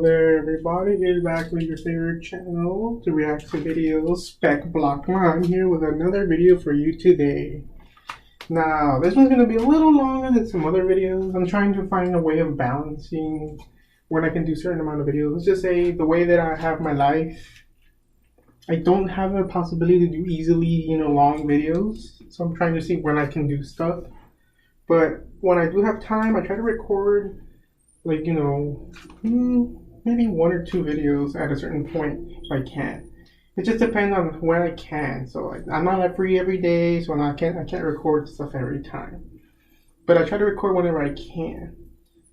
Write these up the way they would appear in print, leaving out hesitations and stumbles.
there everybody, here's back with your favorite channel to react to videos, Speckblocklime here with another video for you today. Now, this one's going to be a little longer than some other videos. I'm trying to find a way of balancing when I can do a certain amount of videos. Let's just say the way that I have my life, I don't have a possibility to do easily, long videos. So I'm trying to see when I can do stuff. But when I do have time, I try to record maybe 1 or 2 videos at a certain point if I can. It just depends on when I can. So I'm not free every day, so I can't record stuff every time. But I try to record whenever I can.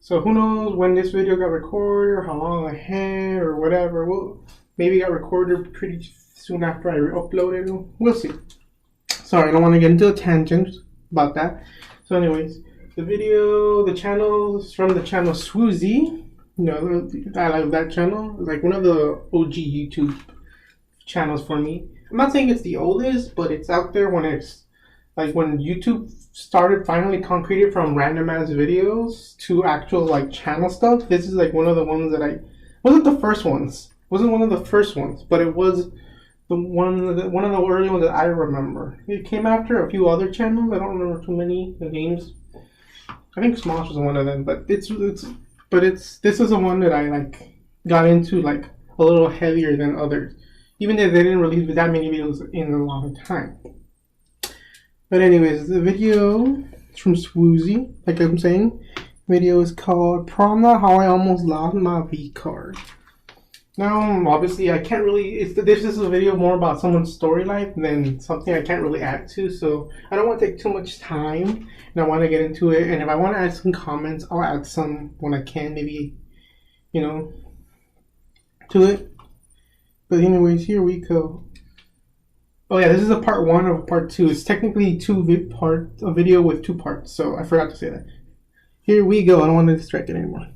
So who knows when this video got recorded or how long I had or whatever. Well, maybe it got recorded pretty soon after I uploaded it. We'll see. Sorry, I don't want to get into a tangent about that. So anyways, the channel is from the channel Swoozie. I like that channel. It's like one of the OG YouTube channels for me. I'm not saying it's the oldest, but it's out there when it's like when YouTube started finally concreted from random ass videos to actual channel stuff. This is one of the ones that wasn't the first ones. Wasn't one of the first ones, but it was one of the early ones that I remember. It came after a few other channels. I don't remember too many names. I think Smosh was one of them, but this is the one that I got into a little heavier than others, even though they didn't release that many videos in a long time. But anyways, the video is from Swoozie, like I'm saying. The video is called Prom, How I Almost Lost My V Card. Now, obviously, I can't really. This is a video more about someone's story life than something I can't really add to. So I don't want to take too much time, and I want to get into it. And if I want to add some comments, I'll add some when I can, maybe, to it. But anyways, here we go. Oh yeah, this is a part 1 of part 2. It's technically a video with 2 parts. So I forgot to say that. Here we go. I don't want to distract it anymore.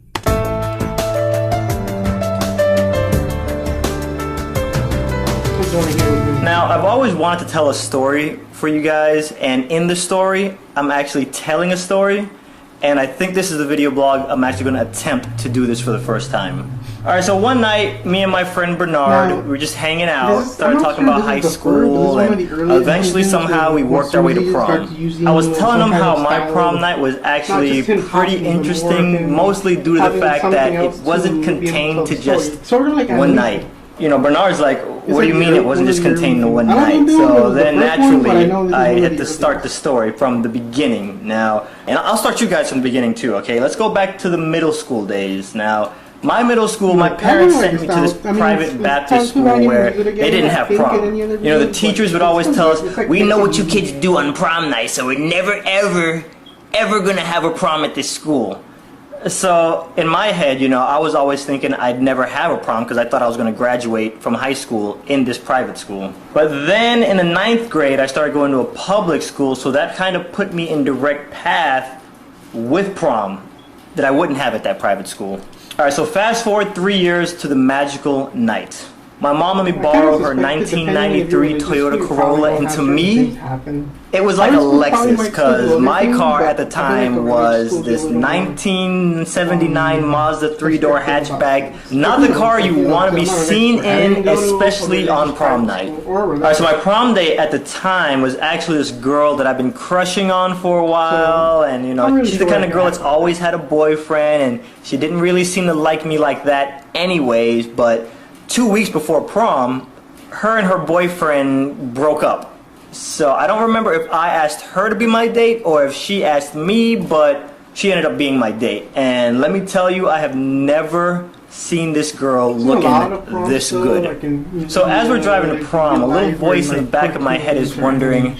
Now, I've always wanted to tell a story for you guys, and in the story, I'm actually telling a story, and I think this is the video blog. I'm actually going to attempt to do this for the first time. Alright, so one night, me and my friend Bernard, we were just hanging out, started talking about high school, and eventually somehow we worked our way to prom. I was telling him how my prom night was actually pretty interesting, mostly due to the fact that it wasn't contained to just one night. Bernard's like, what do you mean it wasn't just contained to one night? So then naturally, I had to start the story from the beginning now. And I'll start you guys from the beginning too, okay? Let's go back to the middle school days. Now, my middle school, my parents sent me to this private Baptist school where they didn't have prom. The teachers would always tell us, we know what you kids do on prom night, so we're never, ever gonna have a prom at this school. So in my head, I was always thinking I'd never have a prom because I thought I was going to graduate from high school in this private school. But then in the 9th grade, I started going to a public school, so that kind of put me in direct path with prom that I wouldn't have at that private school. Alright, so fast forward 3 years to the magical night. My mom let me borrow her 1993 Toyota Corolla, and to me, it was like a Lexus, because my car at the time was this 1979 Mazda 3-door hatchback. Not the car you want to be seen in, especially on prom night. Alright, so my prom date at the time was actually this girl that I've been crushing on for a while, and she's the kind of girl that's always had a boyfriend, and she didn't really seem to like me like that anyways, but 2 weeks before prom, her and her boyfriend broke up. So I don't remember if I asked her to be my date or if she asked me, but she ended up being my date. And let me tell you, I have never seen this girl looking this good. So as we're driving to prom, a little voice in the back of my head is wondering,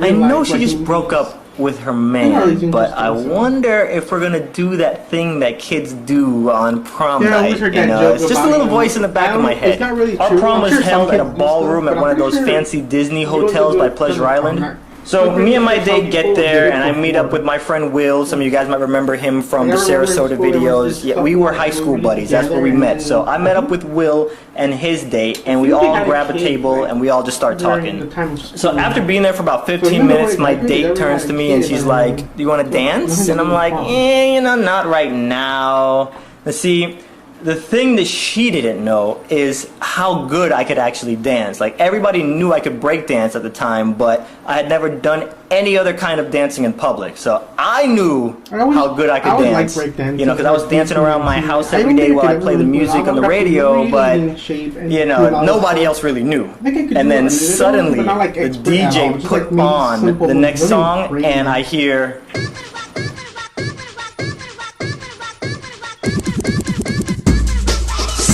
I know she just broke up with her man, but I wonder if we're gonna do that thing that kids do on prom night. It's just a little voice in the back of my head. Our prom was held at a ballroom at one of those fancy Disney hotels by Pleasure Island. So me and my date get there, and I meet up with my friend Will. Some of you guys might remember him from the Sarasota videos. Yeah, we were high school buddies. That's where we met. So I met up with Will and his date, and we all grab a table, and we all just start talking. So after being there for about 15 minutes, my date turns to me, and she's like, "Do you want to dance?" And I'm like, not right now. Let's see. the thing that she didn't know is how good I could actually dance. Like, everybody knew I could break dance at the time, but I had never done any other kind of dancing in public. So I knew how good I could dance. Like break you know, because I was dancing around my house every day while I played the music on the radio, but, you know, nobody else really knew. And then suddenly, the DJ put on the next song, and I hear...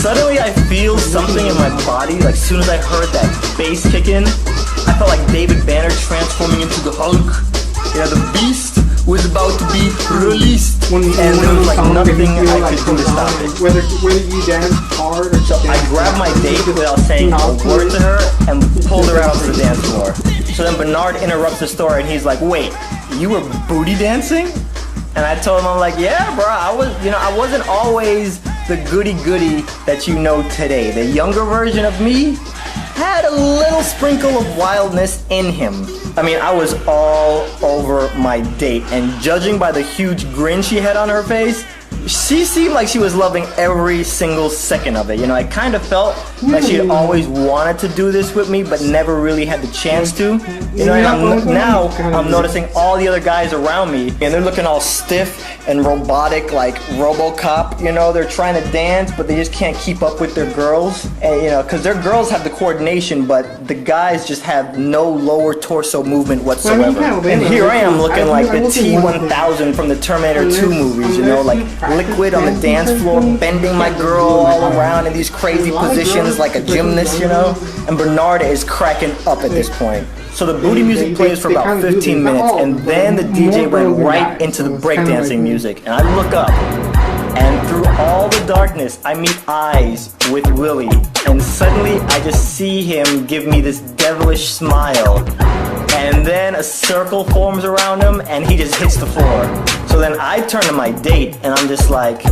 Suddenly I feel something in my body, like as soon as I heard that bass kick in, I felt like David Banner transforming into the Hulk. You know, the beast was about to be released, and there was like nothing I could do to stop it. Whether you dance hard or so I grabbed my date without saying a word to her and pulled her out to the dance floor. So then Bernard interrupts the story and he's like, "Wait, you were booty dancing?" And I told him, I'm like, "Yeah, bro, I wasn't always the goody-goody that you know today. The younger version of me had a little sprinkle of wildness in him." I mean, I was all over my date, and judging by the huge grin she had on her face, she seemed like she was loving every single second of it. You know, I kind of felt like she had always wanted to do this with me, but never really had the chance to. You know, and now I'm noticing all the other guys around me, and they're looking all stiff and robotic, like RoboCop. You know, they're trying to dance, but they just can't keep up with their girls. And, you know, because their girls have the coordination, but the guys just have no lower torso movement whatsoever. And here I am looking like the T-1000 from the Terminator 2 movies, you know, like liquid on the dance floor, bending my girl all around in these crazy positions like a gymnast, you know? And Bernard is cracking up at this point. So the booty music plays for about 15 minutes, and then the DJ went right into the breakdancing music. And I look up, and through all the darkness, I meet eyes with Willie. And suddenly, I just see him give me this devilish smile. And then a circle forms around him, and he just hits the floor. So then I turn to my date, and I'm just like,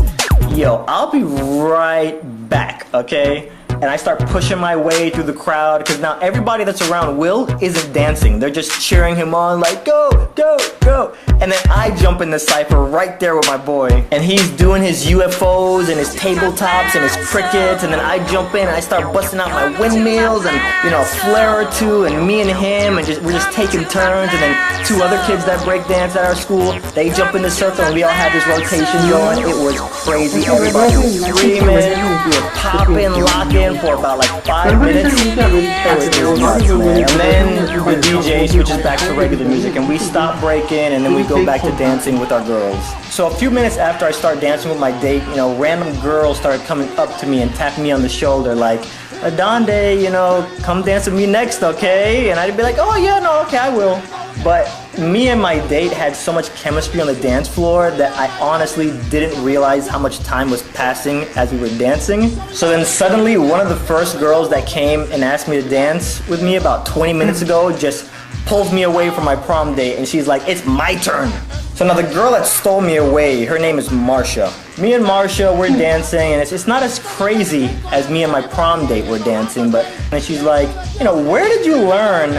"Yo, I'll be right back, okay?" And I start pushing my way through the crowd, because now everybody that's around Will isn't dancing. They're just cheering him on like, "Go, go, go." And then I jump in the cypher right there with my boy. And he's doing his UFOs and his tabletops and his crickets. And then I jump in and I start busting out my windmills and, you know, a flare or two. And me and him, and we're just taking turns. And then two other kids that break dance at our school, they jump in the circle and we all have this rotation going. It was crazy. Everybody was screaming. We were popping, locking for about like 5 minutes. It was nuts, man. And then the DJ switches back to regular music and we stop breaking and then we go back to dancing with our girls. So a few minutes after I start dancing with my date, you know, random girls started coming up to me and tapping me on the shoulder like, "Adonde, you know, come dance with me next, okay?" And I'd be like, "Oh yeah, no, okay, I will." But me and my date had so much chemistry on the dance floor that I honestly didn't realize how much time was passing as we were dancing. So then suddenly one of the first girls that came and asked me to dance with me about 20 minutes ago just pulls me away from my prom date and she's like, "It's my turn." So now the girl that stole me away, her name is Marsha. Me and Marsha, we're dancing, and it's not as crazy as me and my prom date were dancing, but and she's like, "You know, where did you learn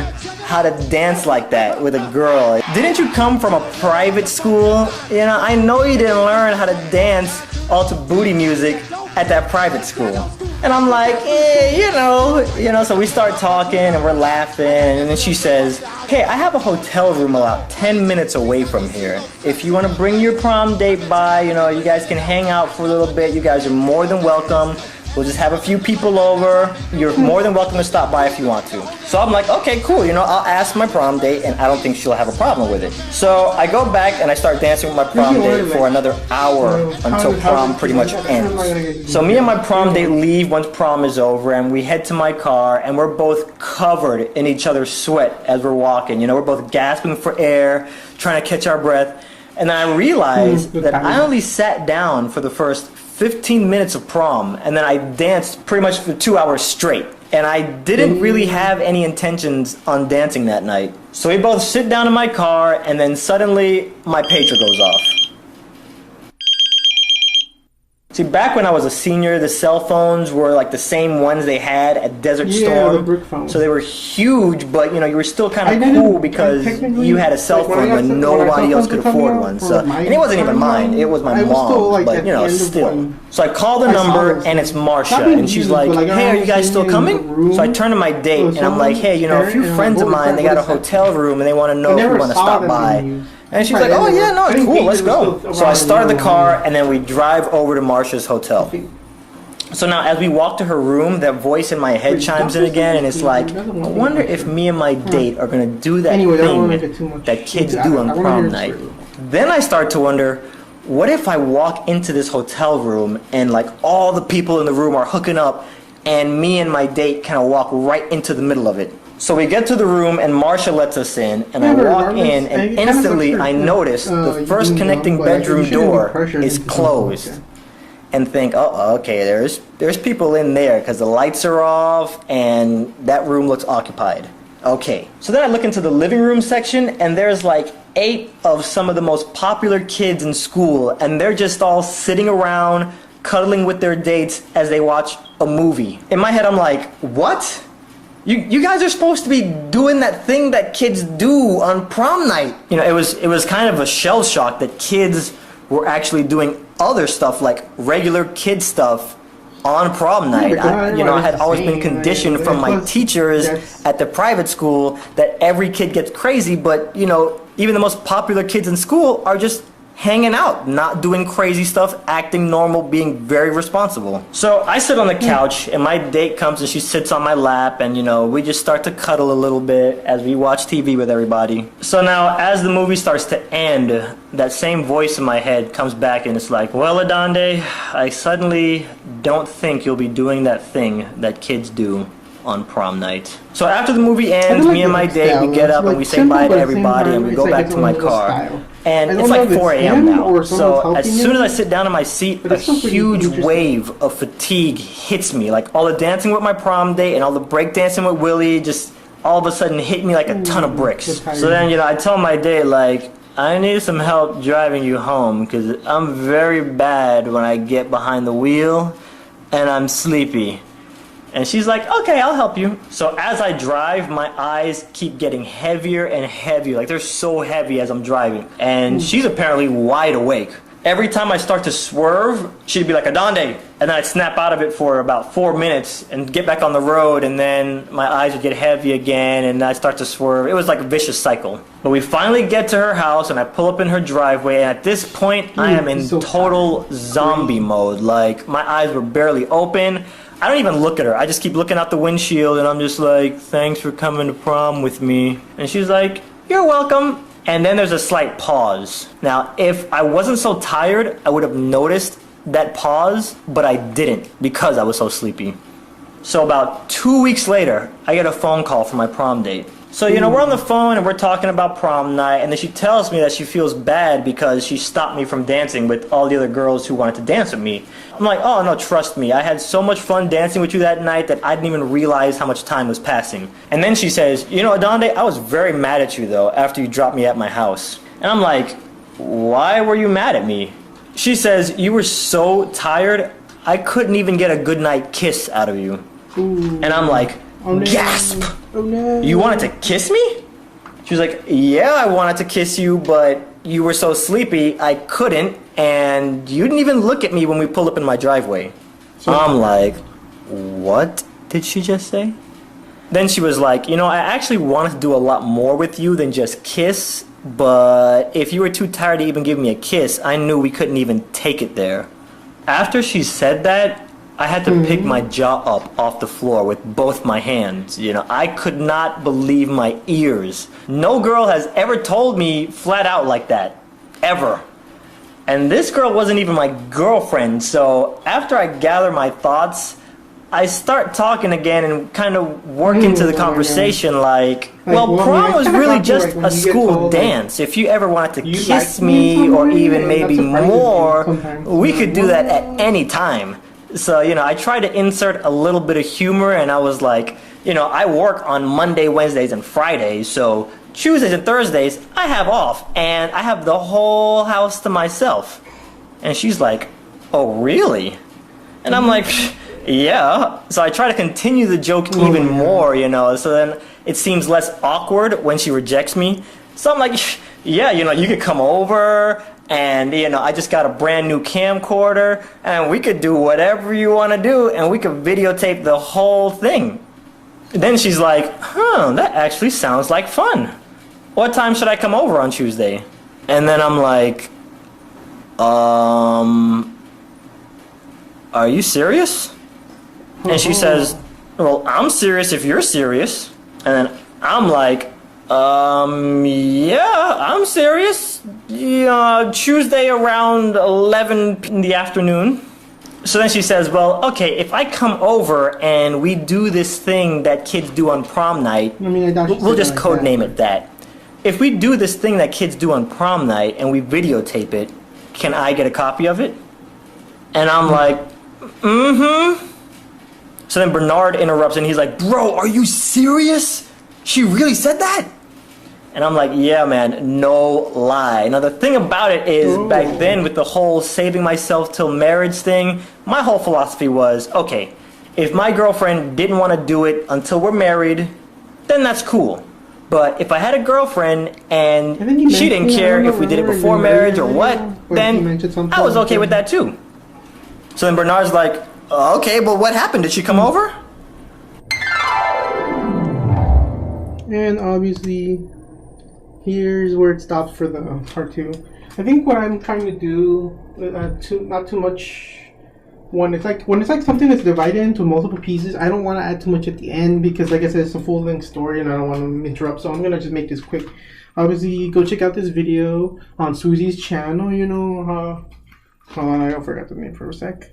how to dance like that with a girl? Didn't you come from a private school? You know, I know you didn't learn how to dance all to booty music at that private school." And I'm like, you know, so we start talking and we're laughing, and then she says, "Hey, I have a hotel room about 10 minutes away from here. If you want to bring your prom date by, you know, you guys can hang out for a little bit. You guys are more than welcome. We'll just have a few people over. You're more than welcome to stop by if you want to." So I'm like, "Okay, cool. You know, I'll ask my prom date and I don't think she'll have a problem with it." So I go back and I start dancing with my prom date for another hour until prom pretty much ends. So me and my prom date leave once prom is over and we head to my car and we're both covered in each other's sweat as we're walking. You know, we're both gasping for air, trying to catch our breath. And then I realized that I only sat down for the first 15 minutes of prom, and then I danced pretty much for 2 hours straight. And I didn't really have any intentions on dancing that night. So we both sit down in my car, and then suddenly my pager goes off. See, back when I was a senior, the cell phones were like the same ones they had at Desert Storm. the brick phones. So they were huge, but you know, you were still kind of cool because you had a cell phone when nobody else could afford one. So, and it wasn't even mine; it was my mom. But you know, still. So I call the number, and it's Marsha, and she's like, "Hey, are you guys still coming?" So I turn to my date, and I'm like, "Hey, you know, a few friends of mine, they got a hotel room, and they want to know if we want to stop by." And she's like, "Oh yeah, no, it's cool, let's go." So I start the car, and then we drive over to Marsha's hotel. So now, as we walk to her room, that voice in my head chimes in again, and it's like, I wonder if me and my date are gonna do that thing that kids do on prom night. Then I start to wonder, what if I walk into this hotel room and like all the people in the room are hooking up, and me and my date kind of walk right into the middle of it? So we get to the room, and Marsha lets us in, and I walk in, and instantly I notice the first connecting bedroom door is closed, and think, oh, okay, there's people in there because the lights are off, and that room looks occupied. Okay, so then I look into the living room section, and there's like 8 of some of the most popular kids in school, and they're just all sitting around, cuddling with their dates as they watch a movie. In my head, I'm like, what? You guys are supposed to be doing that thing that kids do on prom night. You know, it was kind of a shell shock that kids were actually doing other stuff like regular kid stuff on prom night. I had always been conditioned from my teachers at the private school that every kid gets crazy, but you know, even the most popular kids in school are just hanging out, not doing crazy stuff, acting normal, being very responsible. So I sit on the couch, and my date comes and she sits on my lap, and you know, we just start to cuddle a little bit as we watch TV with everybody. So now, as the movie starts to end, that same voice in my head comes back and it's like, well, Adande, I suddenly don't think you'll be doing that thing that kids do on prom night. So after the movie ends, me and my date, we get up and we say bye to everybody and we go back to my car. And it's like 4 a.m. now. So as soon as I sit down in my seat, a huge wave of fatigue hits me. Like all the dancing with my prom date and all the break dancing with Willie just all of a sudden hit me like a ton of bricks. So then, you know, I tell my date, like, I need some help driving you home because I'm very bad when I get behind the wheel and I'm sleepy. And she's like, okay, I'll help you. So as I drive, my eyes keep getting heavier and heavier. Like they're so heavy as I'm driving. And she's apparently wide awake. Every time I start to swerve, she'd be like, Adande. And then I'd snap out of it for about 4 minutes and get back on the road. And then my eyes would get heavy again and I'd start to swerve. It was like a vicious cycle. But we finally get to her house and I pull up in her driveway. And at this point, I am in total zombie mode. Like my eyes were barely open. I don't even look at her. I just keep looking out the windshield and I'm just like, thanks for coming to prom with me. And she's like, you're welcome. And then there's a slight pause. Now, if I wasn't so tired, I would have noticed that pause, but I didn't because I was so sleepy. So about 2 weeks later, I get a phone call from my prom date. So, you know, we're on the phone and we're talking about prom night, and then she tells me that she feels bad because she stopped me from dancing with all the other girls who wanted to dance with me. I'm like, oh, no, trust me. I had so much fun dancing with you that night that I didn't even realize how much time was passing. And then she says, you know, Adande, I was very mad at you, though, after you dropped me at my house. And I'm like, why were you mad at me? She says, you were so tired, I couldn't even get a goodnight kiss out of you. And I'm like, gasp! Oh, no. You wanted to kiss me? She was like, yeah, I wanted to kiss you, but you were so sleepy, I couldn't, and you didn't even look at me when we pulled up in my driveway. I'm like, what did she just say? Then she was like, you know, I actually wanted to do a lot more with you than just kiss, but if you were too tired to even give me a kiss, I knew we couldn't even take it there. After she said that, I had to pick my jaw up off the floor with both my hands. You know, I could not believe my ears. No girl has ever told me flat out like that. Ever. And this girl wasn't even my girlfriend, so after I gather my thoughts, I start talking again and kind of work into the conversation like, well, prom was really just a school dance. If you ever wanted to kiss me or even maybe more, we could do that at any time. So, you know, I tried to insert a little bit of humor, and I was like, you know, I work on Monday, Wednesdays, and Fridays, so Tuesdays and Thursdays, I have off, and I have the whole house to myself. And she's like, oh, really? And I'm like, yeah. So I try to continue the joke even more, you know, so then it seems less awkward when she rejects me. So I'm like, yeah, you know, you could come over and, you know, I just got a brand new camcorder and we could do whatever you want to do and we could videotape the whole thing. Then she's like, huh, that actually sounds like fun. What time should I come over on Tuesday? And then I'm like, are you serious? And she says, well, I'm serious if you're serious. And then I'm like, yeah, I'm serious. Tuesday around 11 in the afternoon. So then she says, well, okay, if I come over and we do this thing that kids do on prom night, we'll just codename it that. If we do this thing that kids do on prom night and we videotape it, can I get a copy of it? And I'm like, mm-hmm. So then Bernard interrupts and he's like, bro, are you serious? She really said that? And I'm like, yeah, man, no lie. Now, the thing about it is, back then, with the whole saving myself till marriage thing, my whole philosophy was, okay, if my girlfriend didn't want to do it until we're married, then that's cool. But if I had a girlfriend and she didn't care if we did it before marriage or what, then I was okay with that too. So then Bernard's like, okay, but what happened? Did she come over? And obviously, here's where it stops for the part 2. I think what I'm trying to do, not too much. When it's like something that's divided into multiple pieces, I don't want to add too much at the end because, like I said, it's a full-length story and I don't want to interrupt. So I'm gonna just make this quick. Obviously, go check out this video on Swoozie's channel. You know, hold on, I forgot the name for a sec.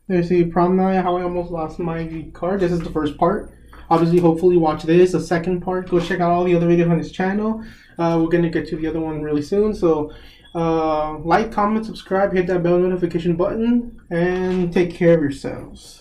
There's the prom night, how I almost lost my card. This is the first part. Obviously, hopefully watch this, the second part. Go check out all the other videos on his channel. We're going to get to the other one really soon. So, like, comment, subscribe, hit that bell notification button, and take care of yourselves.